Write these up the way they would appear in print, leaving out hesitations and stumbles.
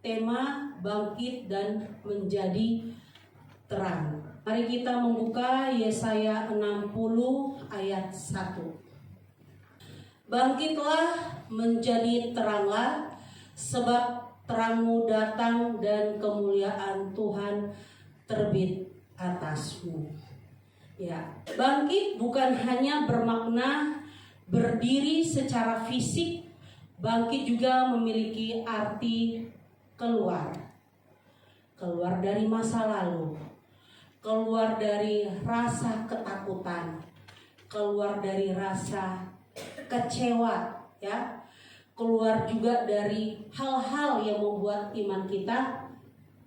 tema bangkit dan menjadi terang. Mari kita membuka Yesaya 60 ayat 1. Bangkitlah menjadi teranglah, sebab terangmu datang dan kemuliaan Tuhan terbit atasmu. Ya, bangkit bukan hanya bermakna berdiri secara fisik, bangkit juga memiliki arti keluar dari masa lalu, keluar dari rasa ketakutan, keluar dari rasa kecewa, ya, keluar juga dari hal-hal yang membuat iman kita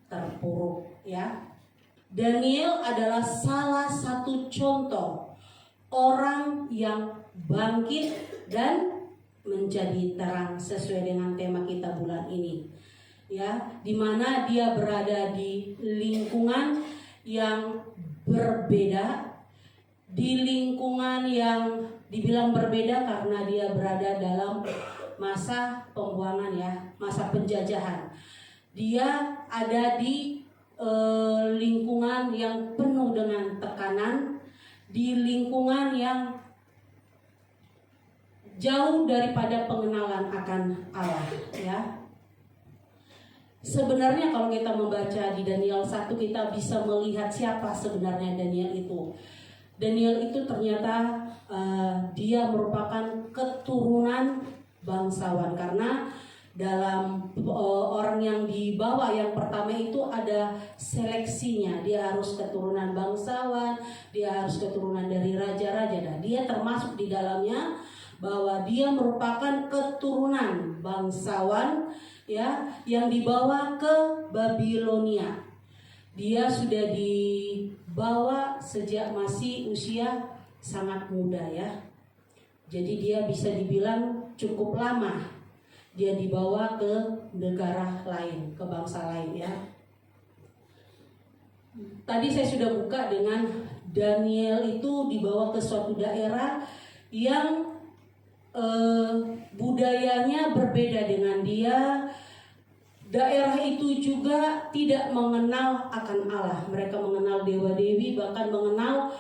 terpuruk, ya. Daniel adalah salah satu contoh orang yang bangkit dan menjadi terang sesuai dengan tema kita bulan ini, ya, di mana dia berada di lingkungan yang berbeda, di lingkungan yang dibilang berbeda karena dia berada dalam masa pembuangan, ya, masa penjajahan. Dia ada di lingkungan yang penuh dengan tekanan, di lingkungan yang jauh daripada pengenalan akan Allah, ya. Sebenarnya kalau kita membaca di Daniel 1, kita bisa melihat siapa sebenarnya Daniel itu. Daniel itu ternyata dia merupakan keturunan bangsawan, karena dalam orang yang dibawa yang pertama itu ada seleksinya. Dia harus keturunan bangsawan, dia harus keturunan dari raja-raja, dan dia termasuk di dalamnya bahwa dia merupakan keturunan bangsawan, ya, yang dibawa ke Babilonia. Dia sudah dibawa sejak masih usia sangat muda, ya. Jadi dia bisa dibilang cukup lama dia dibawa ke negara lain, ke bangsa lain, ya. Tadi saya sudah buka dengan Daniel itu dibawa ke suatu daerah yang budayanya berbeda dengan dia. Daerah itu juga tidak mengenal akan Allah. Mereka mengenal dewa-dewi, bahkan mengenal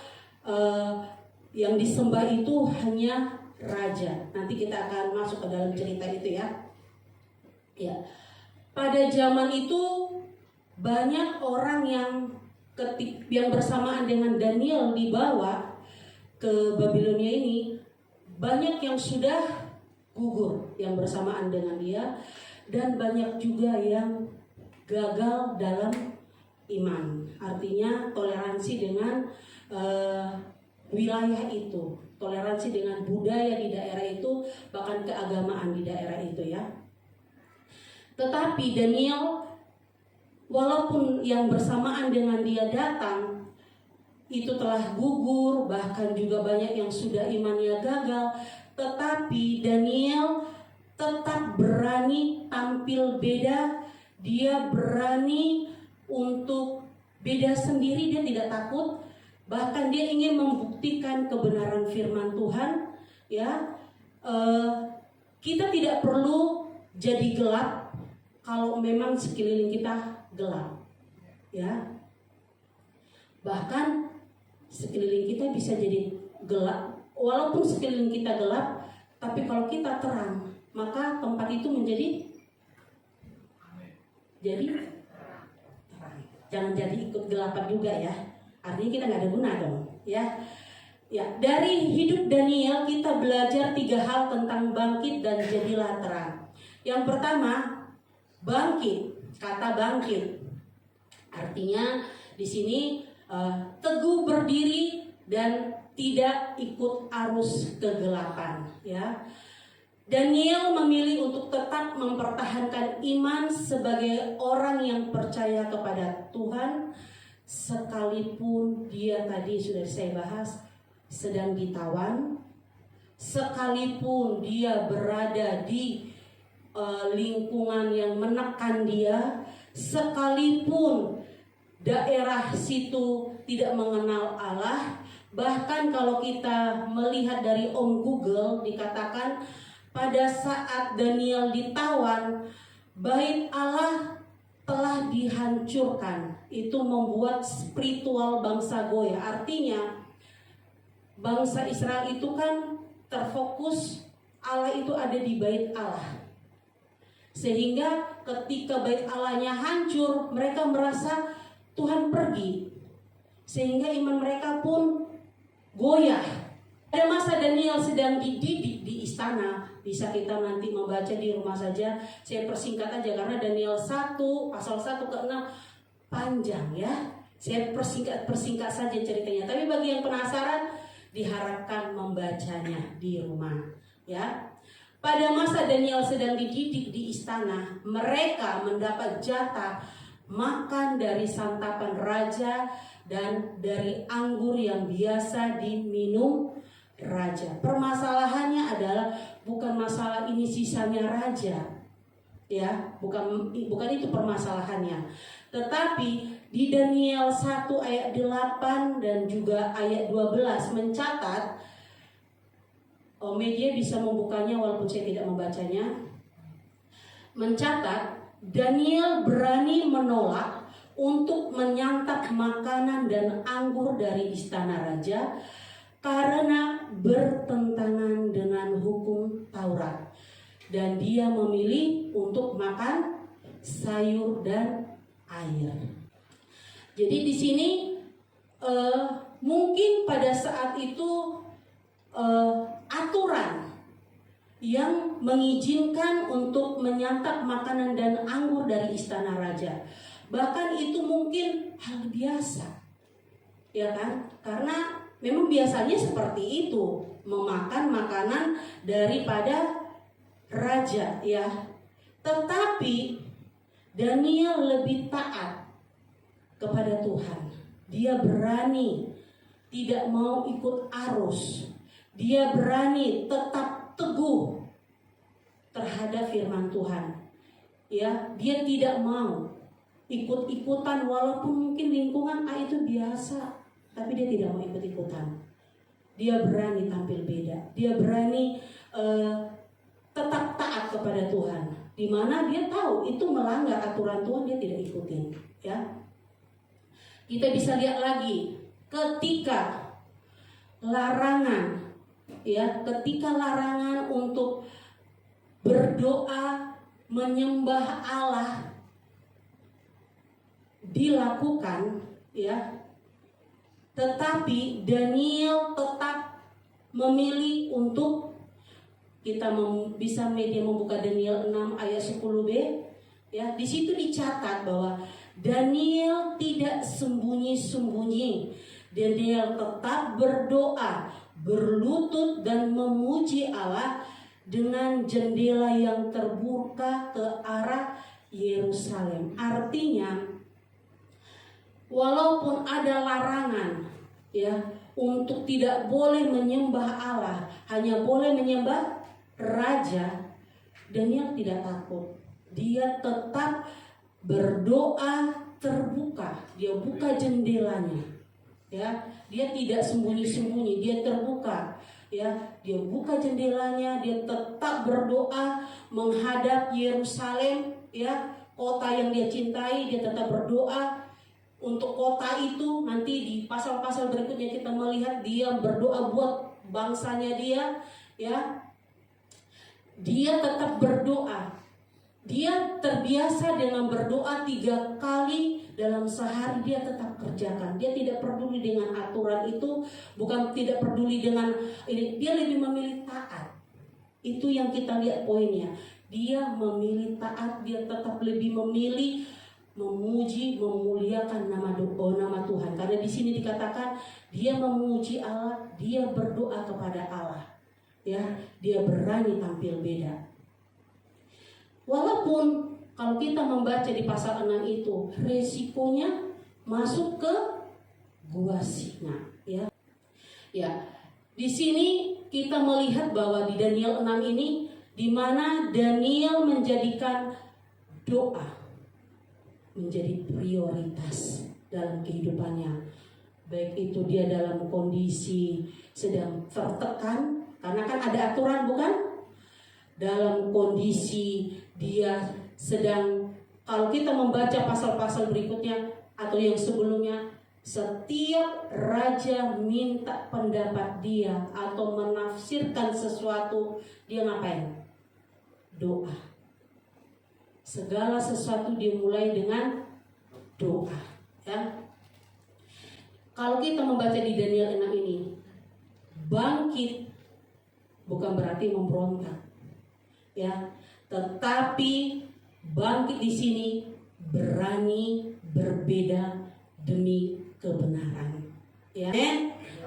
yang disembah itu hanya raja. Nanti kita akan masuk ke dalam cerita itu, ya. Ya. Pada zaman itu banyak orang yang bersamaan dengan Daniel dibawa ke Babilonia ini, banyak yang sudah gugur yang bersamaan dengan dia, dan banyak juga yang gagal dalam iman. Artinya toleransi dengan wilayah itu, toleransi dengan budaya di daerah itu, bahkan keagamaan di daerah itu, ya. Tetapi Daniel, walaupun yang bersamaan dengan dia datang itu telah gugur, bahkan juga banyak yang sudah imannya gagal, tetapi Daniel tetap berani tampil beda. Dia berani untuk beda sendiri, dia tidak takut. Bahkan dia ingin membuktikan kebenaran firman Tuhan, ya. Kita tidak perlu jadi gelap kalau memang sekeliling kita gelap, ya. Bahkan sekeliling kita bisa jadi gelap. Walaupun sekeliling kita gelap, tapi kalau kita terang, maka tempat itu menjadi terang. Jangan jadi ikut gelapan juga, ya. Artinya kita nggak ada guna dong, ya. Ya, dari hidup Daniel kita belajar 3 hal tentang bangkit dan jadilah terang. Yang pertama, bangkit. Kata bangkit artinya di sini teguh berdiri dan tidak ikut arus kegelapan, ya. Daniel memilih untuk tetap mempertahankan iman sebagai orang yang percaya kepada Tuhan, sekalipun dia tadi sudah saya bahas sedang ditawan, sekalipun dia berada di lingkungan yang menekan dia, sekalipun daerah situ tidak mengenal Allah. Bahkan kalau kita melihat dari Google dikatakan pada saat Daniel ditawan, bait Allah telah dihancurkan. Itu membuat spiritual bangsa goyah. Artinya bangsa Israel itu kan terfokus Allah itu ada di bait Allah. Sehingga ketika bait Allahnya hancur, mereka merasa Tuhan pergi. Sehingga iman mereka pun goyah. Pada masa Daniel sedang dididik di istana, bisa kita nanti membaca di rumah saja. Saya persingkat aja karena Daniel 1 pasal 1 ke 6 panjang ya. Saya persingkat saja ceritanya. Tapi bagi yang penasaran, diharapkan membacanya di rumah ya. Pada masa Daniel sedang dididik di istana, mereka mendapat jatah makan dari santapan raja dan dari anggur yang biasa diminum raja. Permasalahannya adalah bukan masalah ini sisanya raja, ya, bukan itu permasalahannya. Tetapi di Daniel 1 ayat 8 dan juga ayat 12 mencatat, media bisa membukanya walaupun saya tidak membacanya. Mencatat Daniel berani menolak untuk menyantap makanan dan anggur dari istana raja karena bertentangan dengan hukum Taurat, dan dia memilih untuk makan sayur dan air. Jadi di sini mungkin pada saat itu aturan yang mengizinkan untuk menyantap makanan dan anggur dari istana raja, bahkan itu mungkin hal biasa, ya kan? Karena memang biasanya seperti itu, memakan makanan daripada raja, ya. Tetapi Daniel lebih taat kepada Tuhan. Dia berani tidak mau ikut arus. Dia berani tetap teguh terhadap firman Tuhan. Ya, dia tidak mau ikut-ikutan walaupun mungkin lingkungan itu biasa. Tapi dia tidak mau ikut-ikutan. Dia berani tampil beda. Dia berani tetap taat kepada Tuhan. Di mana dia tahu itu melanggar aturan Tuhan, dia tidak ikutin. Ya, kita bisa lihat lagi ketika larangan, ya, ketika larangan untuk berdoa menyembah Allah dilakukan, ya. Tetapi Daniel tetap memilih untuk, kita bisa media membuka Daniel 6 ayat 10b, ya. Di situ dicatat bahwa Daniel tidak sembunyi-sembunyi. Daniel tetap berdoa, berlutut dan memuji Allah dengan jendela yang terbuka ke arah Yerusalem. Artinya, walaupun ada larangan, ya, untuk tidak boleh menyembah Allah, hanya boleh menyembah raja, Daniel tidak takut. Dia tetap berdoa terbuka. Dia buka jendelanya, ya. Dia tidak sembunyi-sembunyi, dia terbuka, ya. Dia buka jendelanya, dia tetap berdoa menghadap Yerusalem, ya, kota yang dia cintai. Dia tetap berdoa untuk kota itu. Nanti di pasal-pasal berikutnya kita melihat dia berdoa buat bangsanya dia, ya. Dia tetap berdoa. Dia terbiasa dengan berdoa 3 kali dalam sehari, dia tetap kerjakan. Dia tidak peduli dengan aturan itu, bukan tidak peduli dengan ini. Dia lebih memilih taat. Itu yang kita lihat poinnya. Dia memilih taat, dia tetap lebih memilih memuji, memuliakan nama Tuhan. Karena di sini dikatakan dia memuji Allah, dia berdoa kepada Allah. Ya, dia berani tampil beda. Walaupun kalau kita membaca di pasal 6 itu, resikonya masuk ke gua singa, ya. Ya, di sini kita melihat bahwa di Daniel 6 ini, di mana Daniel menjadikan doa menjadi prioritas dalam kehidupannya. Baik itu dia dalam kondisi sedang tertekan, karena kan ada aturan, bukan? Dalam kondisi dia sedang Kalau kita membaca pasal-pasal berikutnya atau yang sebelumnya, setiap raja minta pendapat dia atau menafsirkan sesuatu, dia ngapain? Doa. Segala sesuatu dimulai dengan doa, ya. Kalau kita membaca di Daniel 6 ini, bangkit bukan berarti memberontak, ya, tetapi bangkit di sini berani berbeda demi kebenaran, ya.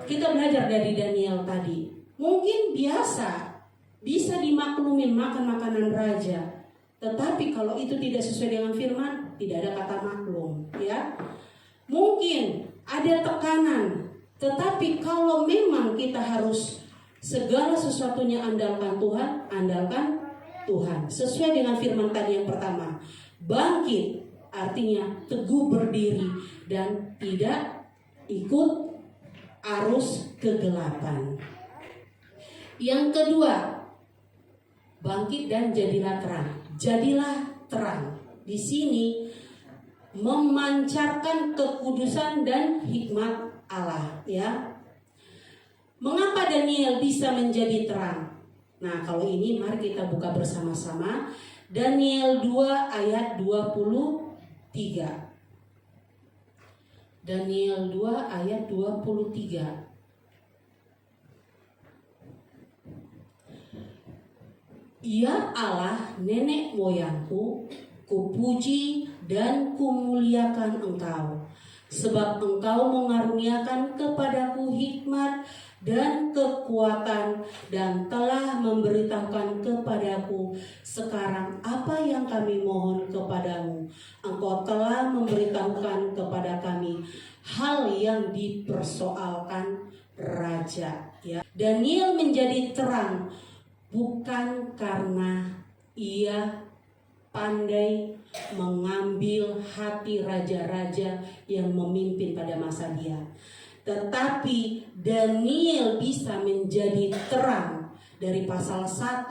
Kita belajar dari Daniel tadi. Mungkin biasa, bisa dimaklumin makan makanan raja, tetapi kalau itu tidak sesuai dengan firman, tidak ada kata maklum, ya. Mungkin ada tekanan, tetapi kalau memang kita harus segala sesuatunya andalkan Tuhan, andalkan Tuhan. Sesuai dengan firman tadi yang pertama, bangkit artinya teguh berdiri dan tidak ikut arus kegelapan. Yang kedua, bangkit dan jadilah terang. Jadilah terang. Di sini memancarkan kekudusan dan hikmat Allah, ya. Mengapa Daniel bisa menjadi terang? Nah, kalau ini mari kita buka bersama-sama Daniel 2 ayat 23. Daniel 2 ayat 23. Ya Allah, nenek moyangku, kupuji dan kumuliakan Engkau, sebab Engkau mengaruniakan kepadaku hikmat dan kekuatan, dan telah memberitahukan kepadaku sekarang apa yang kami mohon kepadamu. Engkau telah memberitahukan kepada kami hal yang dipersoalkan raja, ya. Daniel menjadi terang bukan karena ia pandai mengambil hati raja-raja yang memimpin pada masa dia, tetapi Daniel bisa menjadi terang dari pasal 1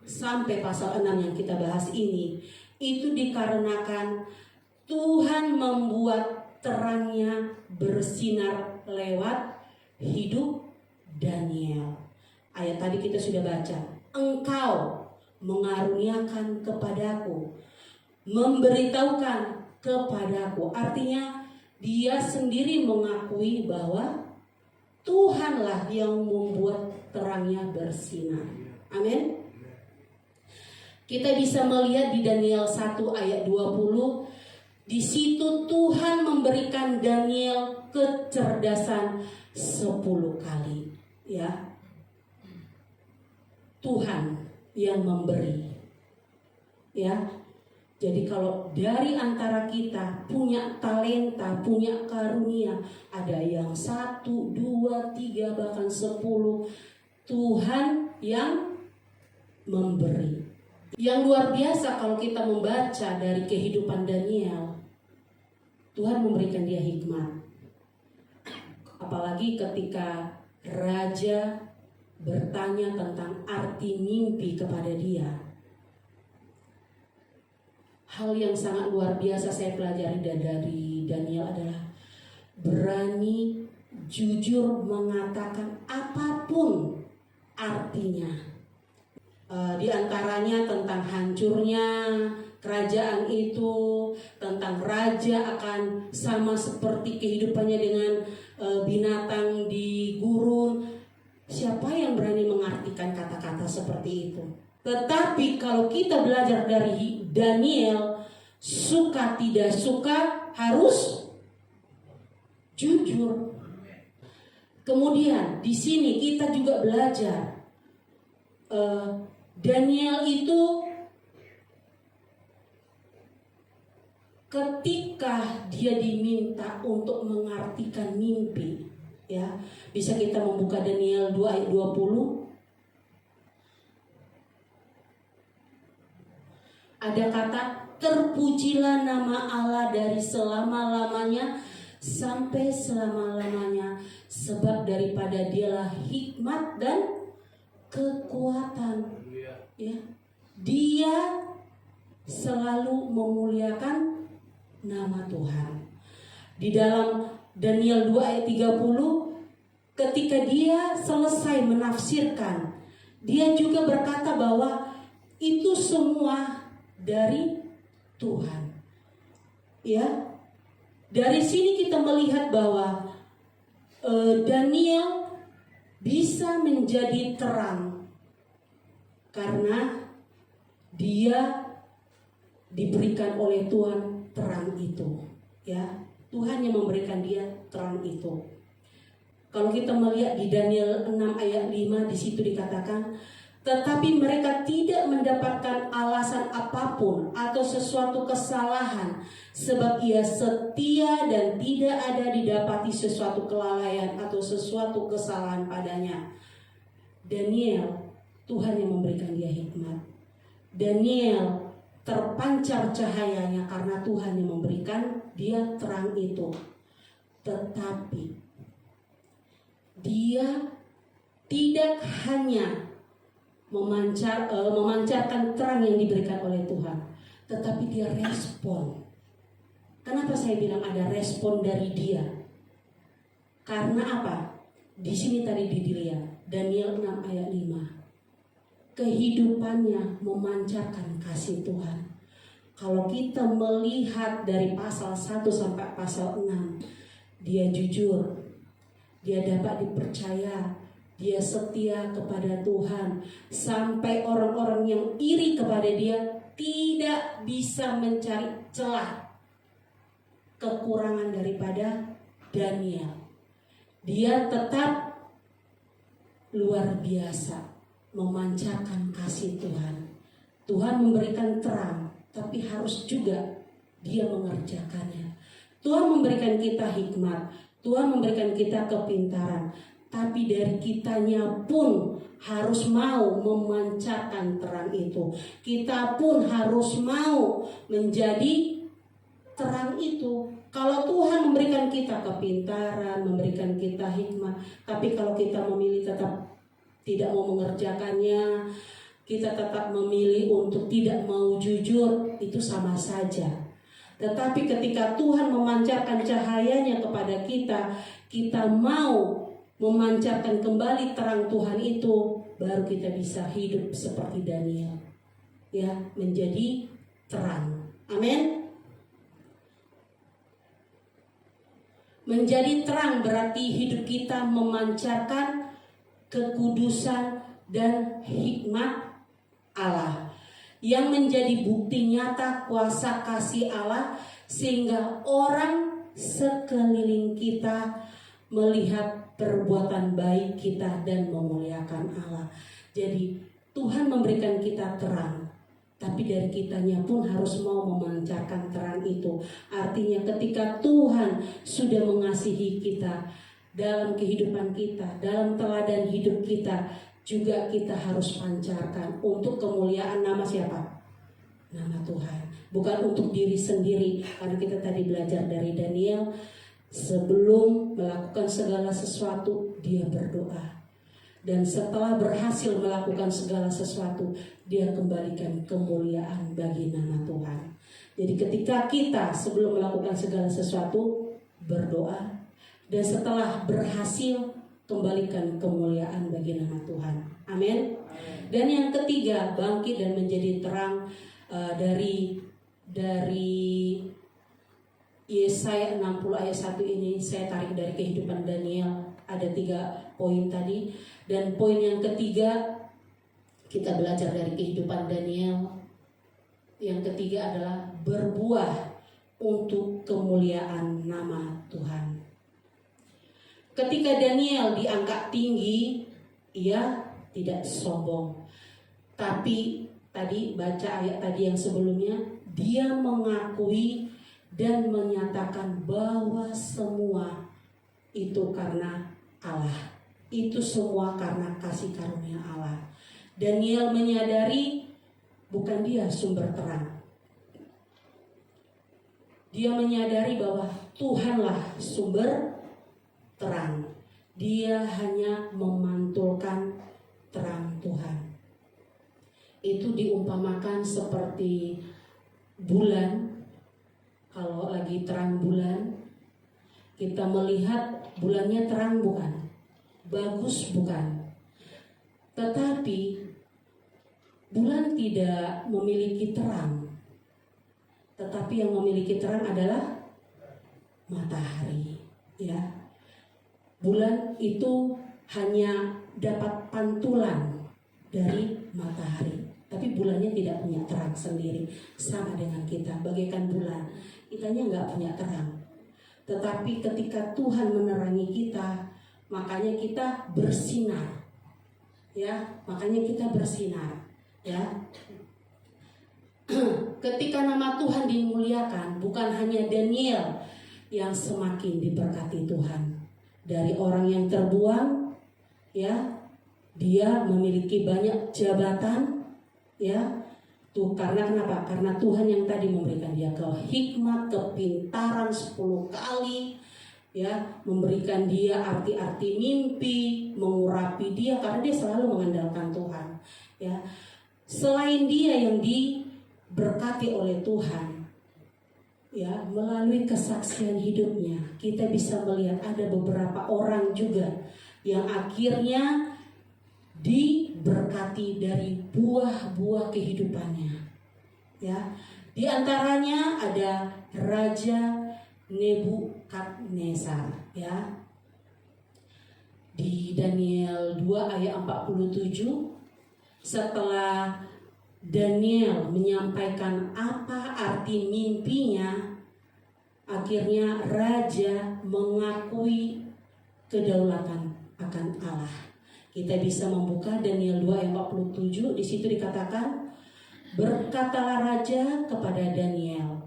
sampai pasal 6 yang kita bahas ini. Itu dikarenakan Tuhan membuat terangnya bersinar lewat hidup Daniel. Ayat tadi kita sudah baca, Engkau mengaruniakan kepadaku, memberitahukan kepadaku. Artinya dia sendiri mengakui bahwa Tuhanlah yang membuat terangnya bersinar. Amin. Kita bisa melihat di Daniel 1 ayat 20, di situ Tuhan memberikan Daniel kecerdasan 10 kali, ya. Tuhan yang memberi, ya. Jadi kalau dari antara kita punya talenta, punya karunia, ada yang 1, 2, 3, bahkan 10, Tuhan yang memberi. Yang luar biasa kalau kita membaca dari kehidupan Daniel, Tuhan memberikan dia hikmat. Apalagi ketika raja bertanya tentang arti mimpi kepada dia. Hal yang sangat luar biasa saya pelajari dari Daniel adalah berani jujur mengatakan apapun artinya. Di antaranya tentang hancurnya kerajaan itu, tentang raja akan sama seperti kehidupannya dengan binatang di gurun. Siapa yang berani mengartikan kata-kata seperti itu? Tetapi kalau kita belajar dari Daniel, suka tidak suka harus jujur. Kemudian di sini kita juga belajar Daniel itu ketika dia diminta untuk mengartikan mimpi, ya, bisa kita membuka Daniel 2 ayat 20. Ada kata, terpujilah nama Allah dari selama-lamanya sampai selama-lamanya, sebab daripada dialah hikmat dan kekuatan. Ya. Dia selalu memuliakan nama Tuhan. Di dalam Daniel 2 ayat 30, ketika dia selesai menafsirkan, dia juga berkata bahwa itu semua dari Tuhan. Ya, dari sini kita melihat bahwa Daniel bisa menjadi terang karena dia diberikan oleh Tuhan terang itu. Ya, Tuhan yang memberikan dia terang itu. Kalau kita melihat di Daniel 6 ayat 5, di situ dikatakan, tetapi mereka tidak mendapatkan alasan apapun atau sesuatu kesalahan, sebab ia setia dan tidak ada didapati sesuatu kelalaian atau sesuatu kesalahan padanya. Daniel, Tuhan yang memberikan dia hikmat. Daniel terpancar cahayanya karena Tuhan yang memberikan dia terang itu. Tetapi dia tidak hanya memancarkan terang yang diberikan oleh Tuhan, tetapi dia respon. Kenapa saya bilang ada respon dari dia? Karena apa? Di sini tadi dilihat Daniel 6 ayat 5. Kehidupannya memancarkan kasih Tuhan. Kalau kita melihat dari pasal 1 sampai pasal 6, dia jujur, dia dapat dipercaya, dia setia kepada Tuhan, sampai orang-orang yang iri kepada dia tidak bisa mencari celah kekurangan daripada Daniel. Dia tetap luar biasa memancarkan kasih Tuhan. Tuhan memberikan terang, tapi harus juga dia mengerjakannya. Tuhan memberikan kita hikmat, Tuhan memberikan kita kepintaran, tapi dari kitanya pun harus mau memancarkan terang itu. Kita pun harus mau menjadi terang itu. Kalau Tuhan memberikan kita kepintaran, memberikan kita hikmat, tapi kalau kita memilih tetap tidak mau mengerjakannya, kita tetap memilih untuk tidak mau jujur, itu sama saja. Tetapi ketika Tuhan memancarkan cahayanya kepada kita, kita mau memancarkan kembali terang Tuhan itu, baru kita bisa hidup seperti Daniel, ya, menjadi terang. Amin. Menjadi terang berarti hidup kita memancarkan kekudusan dan hikmat Allah yang menjadi bukti nyata kuasa kasih Allah, sehingga orang sekeliling kita melihat perbuatan baik kita dan memuliakan Allah. Jadi Tuhan memberikan kita terang, tapi dari kitanya pun harus mau memancarkan terang itu. Artinya ketika Tuhan sudah mengasihi kita dalam kehidupan kita, dalam teladan hidup kita, juga kita harus pancarkan untuk kemuliaan nama siapa? Nama Tuhan. Bukan untuk diri sendiri. Karena kita tadi belajar dari Daniel, sebelum melakukan segala sesuatu dia berdoa. Dan setelah berhasil melakukan segala sesuatu, dia kembalikan kemuliaan bagi nama Tuhan. Jadi ketika kita sebelum melakukan segala sesuatu berdoa, dan setelah berhasil kembalikan kemuliaan bagi nama Tuhan. Amin. Dan yang ketiga, bangkit dan menjadi terang, dari Yesaya 60 ayat 1 ini saya tarik dari kehidupan Daniel. Ada 3 poin tadi. Dan poin yang ketiga kita belajar dari kehidupan Daniel. Yang ketiga adalah berbuah untuk kemuliaan nama Tuhan. Ketika Daniel diangkat tinggi, ia tidak sombong. Tapi tadi baca ayat tadi yang sebelumnya, dia mengakui dan menyatakan bahwa semua itu karena Allah. Itu semua karena kasih karunia Allah. Daniel menyadari bukan dia sumber terang. Dia menyadari bahwa Tuhanlah sumber terang. Dia hanya memantulkan terang Tuhan. Itu diumpamakan seperti bulan, kalau lagi terang bulan, kita melihat bulannya terang bukan? Bagus bukan? Tetapi bulan tidak memiliki terang. Tetapi yang memiliki terang adalah matahari, ya. Bulan itu hanya dapat pantulan dari matahari, tapi bulannya tidak punya terang sendiri. Sama dengan kita, bagaikan bulan, kitanya nggak punya terang. Tetapi ketika Tuhan menerangi kita, makanya kita bersinar, ya. Makanya kita bersinar, ya. Ketika nama Tuhan dimuliakan, bukan hanya Daniel yang semakin diberkati Tuhan. Dari orang yang terbuang, ya, dia memiliki banyak jabatan, ya. Tuh, karena kenapa? Karena Tuhan yang tadi memberikan dia hikmat, kepintaran 10 kali, ya, memberikan dia arti-arti mimpi, mengurapi dia karena dia selalu mengandalkan Tuhan, ya. Selain dia yang diberkati oleh Tuhan, ya, melalui kesaksian hidupnya kita bisa melihat ada beberapa orang juga yang akhirnya diberkati dari buah-buah kehidupannya, ya. Di antaranya ada Raja Nebukadnezar, ya. Di Daniel 2 ayat 47, setelah Daniel menyampaikan apa arti mimpinya, akhirnya raja mengakui kedaulatan akan Allah. Kita bisa membuka Daniel 2 ayat 47, di situ dikatakan, berkatalah raja kepada Daniel,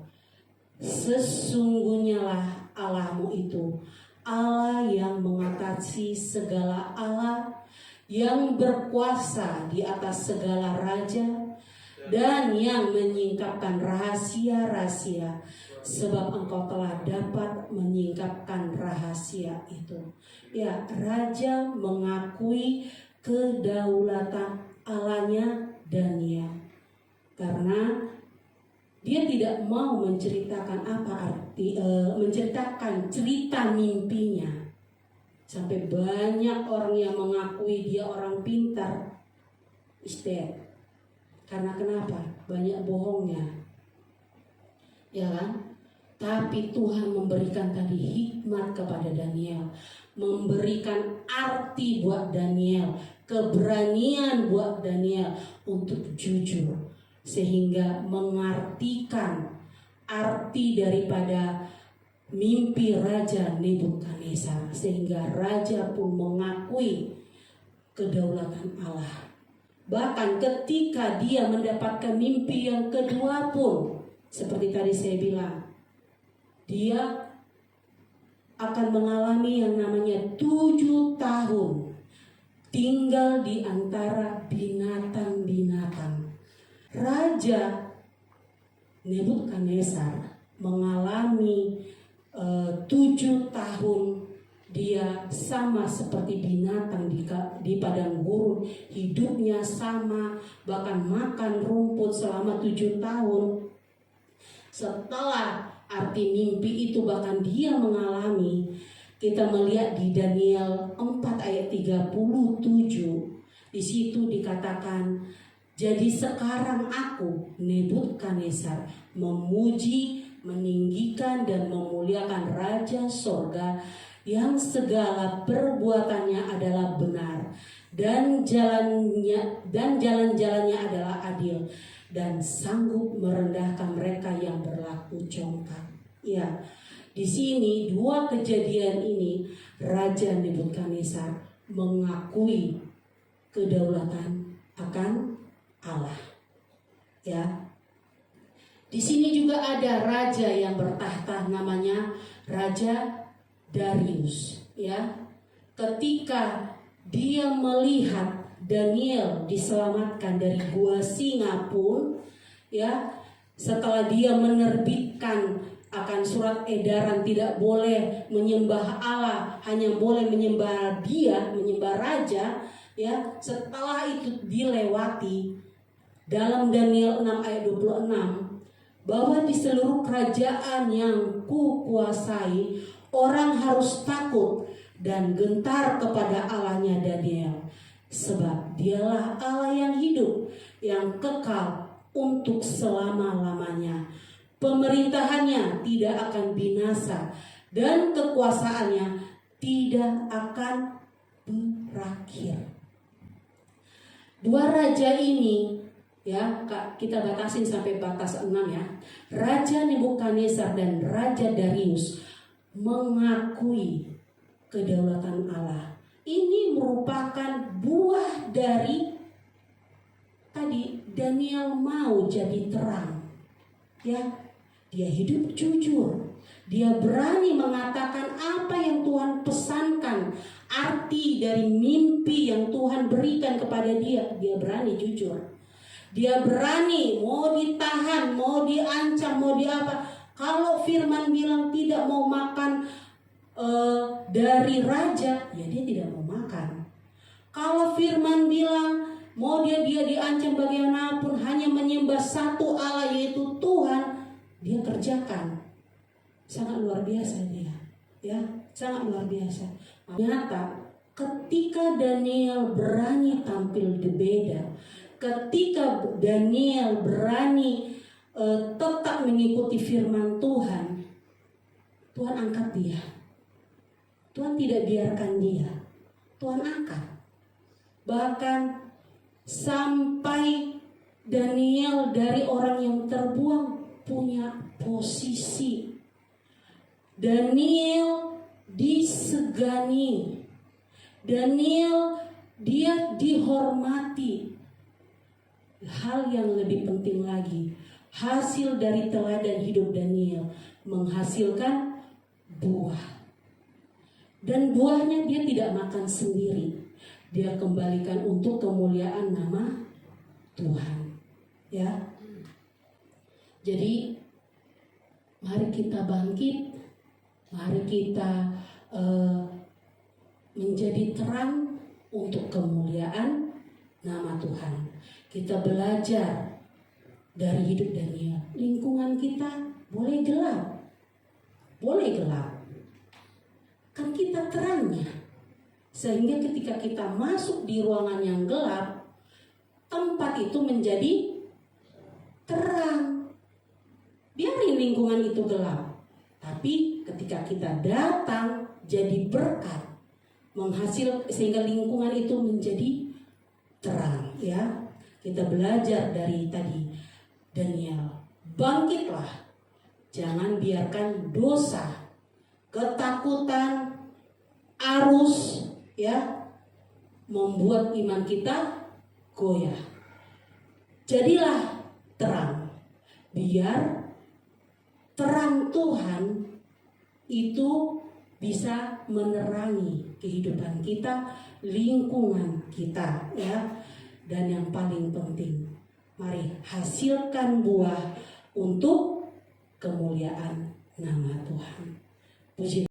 sesungguhnya lah Allahmu itu Allah yang mengatasi segala Allah, yang berkuasa di atas segala raja, dan yang menyingkapkan rahasia-rahasia, sebab engkau telah dapat menyingkapkan rahasia itu. Ya, raja mengakui kedaulatan Allahnya Daniel, karena dia tidak mau menceritakan menceritakan cerita mimpinya. Sampai banyak orang yang mengakui dia orang pintar, karena kenapa? Banyak bohongnya, ya kan? Tapi Tuhan memberikan tadi hikmat kepada Daniel, memberikan arti buat Daniel, keberanian buat Daniel untuk jujur, sehingga mengartikan arti daripada mimpi Raja Nebukadnezar, sehingga raja pun mengakui kedaulatan Allah. Bahkan ketika dia mendapatkan mimpi yang kedua pun, seperti tadi saya bilang, dia akan mengalami yang namanya 7 tahun tinggal di antara binatang-binatang. Raja Nebukadnezar mengalami 7 tahun dia sama seperti binatang di padang gurun, hidupnya sama, bahkan makan rumput selama 7 tahun. Setelah arti mimpi itu bahkan dia mengalami, kita melihat di Daniel 4 ayat 37, di situ dikatakan, jadi sekarang aku Nebukadnezar memuji, meninggikan dan memuliakan Raja Sorga yang segala perbuatannya adalah benar dan jalan-jalannya adalah adil dan sanggup merendahkan mereka yang berlaku congkak. Ya, di sini 2 kejadian ini Raja Nebukadnezar mengakui kedaulatan akan Allah. Ya. Di sini juga ada raja yang bertahta, namanya Raja Darius, ya. Ketika dia melihat Daniel diselamatkan dari gua singa pun, ya, setelah dia menerbitkan akan surat edaran tidak boleh menyembah Allah, hanya boleh menyembah dia, menyembah raja, ya. Setelah itu dilewati, dalam Daniel 6 ayat 26, bahwa di seluruh kerajaan yang kukuasai orang harus takut dan gentar kepada Allahnya Daniel, sebab dialah Allah yang hidup, yang kekal untuk selama-lamanya. Pemerintahannya tidak akan binasa dan kekuasaannya tidak akan berakhir. Dua raja ini, ya, kita batasin sampai batas 6 ya. Raja Nebukadnezar dan Raja Darius mengakui kedaulatan Allah. Ini merupakan buah dari tadi Daniel mau jadi terang. Ya, dia hidup jujur. Dia berani mengatakan apa yang Tuhan pesankan, arti dari mimpi yang Tuhan berikan kepada dia. Dia berani jujur. Dia berani, mau ditahan, mau diancam, mau diapa. Kalau firman bilang tidak mau makan dari raja, ya dia tidak mau makan. Kalau firman bilang mau dia diancam bagaimanapun, hanya menyembah satu Allah yaitu Tuhan, dia kerjakan. Sangat luar biasa dia, ya, sangat luar biasa. Ternyata ketika Daniel berani tampil berbeda, ketika Daniel berani tetap mengikuti firman Tuhan, Tuhan angkat dia. Tuhan tidak biarkan dia, Tuhan angkat. Bahkan sampai Daniel dari orang yang terbuang punya posisi. Daniel disegani. Daniel dia dihormati. Hal yang lebih penting lagi, hasil dari teladan hidup Daniel menghasilkan buah. Dan buahnya dia tidak makan sendiri. Dia kembalikan untuk kemuliaan nama Tuhan. Ya. Jadi mari kita bangkit. Mari kita menjadi terang untuk kemuliaan nama Tuhan. Kita belajar dari hidup Daniel. Lingkungan kita boleh gelap. Boleh gelap. Kan kita terangnya. Sehingga ketika kita masuk di ruangan yang gelap, tempat itu menjadi terang. Biarin lingkungan itu gelap. Tapi ketika kita datang jadi berkat, sehingga lingkungan itu menjadi terang, ya. Kita belajar dari tadi Daniel, bangkitlah. Jangan biarkan dosa, ketakutan, arus, ya, membuat iman kita goyah. Jadilah terang. Biar terang Tuhan itu bisa menerangi kehidupan kita, lingkungan kita, ya. Dan yang paling penting, mari hasilkan buah untuk kemuliaan nama Tuhan. Puji